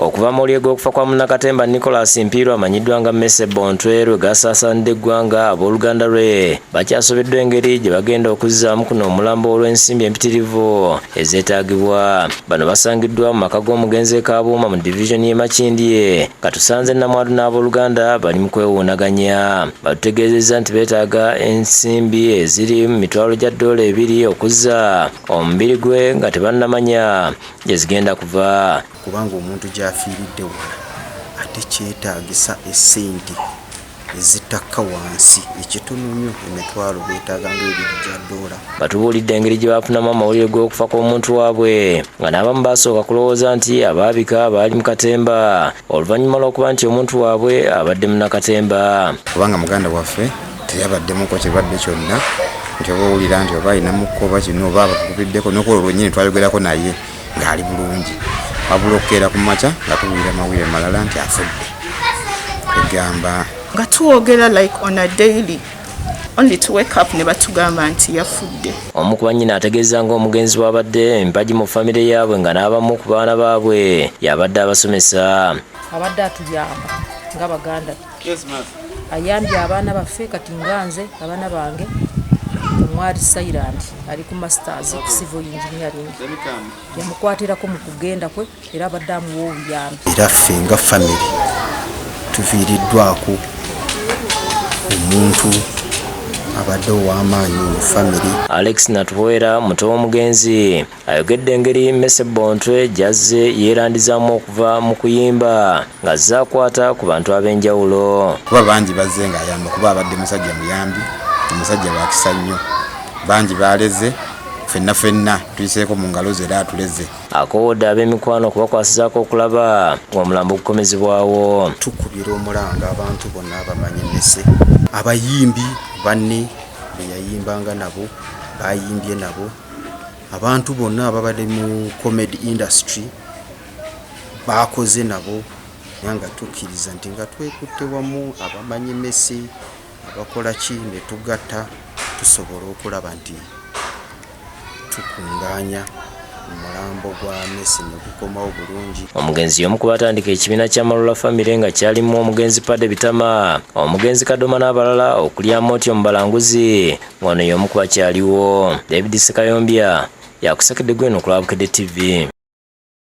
Okuva mu lyego okufa kwa Munnakatemba Nicholas Mpirwa amanyiddwa nga Mese Bontwe lwe gasaasaanidde eggwanga, abooluganda lwe bakyasobeddwa engeri gye bagenda okuzzaamu kuno omulambo olw'ensimbi empitirivu ezeetaagibwa. Bano basangiddwa mu maka g'omugenzi Kabuuma mu divizoni y'e Makindye. Katusanze Namwadu n'abooluganda bali mu kwewuunaganya. Batutegeezezza nti beetaaga ensimbi eziri mu mitwalo gya $2 okuzza omubiri gwe nga tebannamanya gye zigenda kuva. Kubanga omuntu gy'afiiridde wala ate kyetaagisa essente ezitakka wansi ekitono nnyo emitwalo beetaaga $2. Batubuulidde engeri gye baafunamu amawulire g'okufa kw'omuntu waabwe nga n'abamu basooka kulowooza nti abaabika baali mu katemba oluvannyuma lw'okuba nti omuntu waabwe abadde Munnakatemba. Kubanga muganda waffe teyabaddemuko kirwadde kyonna nti oba owulira nti oba ayinamuko oba kino oba abakubiddeko n'okuba olwennyini twayogerako naye ng'ali bulungi. Wabula okukeera ku makya nga tuwulira amawulire malala nti afudde. Egamba nga tuwogera like on a daily only to wake up ne batugamba nti yafudde. Omu ku bannyina ategeeza ng'omugenzi bw'abadde empagi mu famire yaabwe nga n'abamu ku baana baabwe yabadde abasomesa. Abadde atuyamba nga baganda. Ayambye abaana baffe kati nganze abaana bange Mwari Silent ali ku masters ku civil engineering. Yamukwatirako mu kugenda kwe era abadde amuwa obuyambi. Era ffe nga famire tuviiriddwako omuntu abadde ow'amaanyi mu famire. Alex Natuwera muto w'omugenzi ayogedde engeri Mese Bontwe gy'azze yeerandizaamu okuva mu kuyimba ng'azze akwata ku bantu ab'enjawulo. Kuba bangi bazze ng'ayamba kuba abadde musajja muyambi, omusajja wa kisa nnyo. Bangi baleze ffenna tuyiseeko mu ngalo ze era atuleze. Akowodde ab'emikwano okubakwasizaako okulaba ng'omulambo gukomezebwawo. Tukubira omulanga abantu bonna abamanyi Mese, abayimbi banne be yayimbanga nabo bayimbye nabo, abantu bonna ababadde mu comedy industry bakoze nabo, nga tukkiriza nti nga twekutte wamu abamanyi Mese abakola ki ne tugatta tusobola okulaba nti tukungaanya omulambo gwa Mese ne gukomawo bulungi. Omugenzi y'omu ku batandika ekibiina kya Malula Family nga kyalimu omugenzi Padde Bitama, omugenzi Kadoma n'abalala okulya Motyo mu balanguzi ng'ono y'omu ku bakyaliwo. David Sekayombya yakusekedde Gweno ku Lwabukedde TV.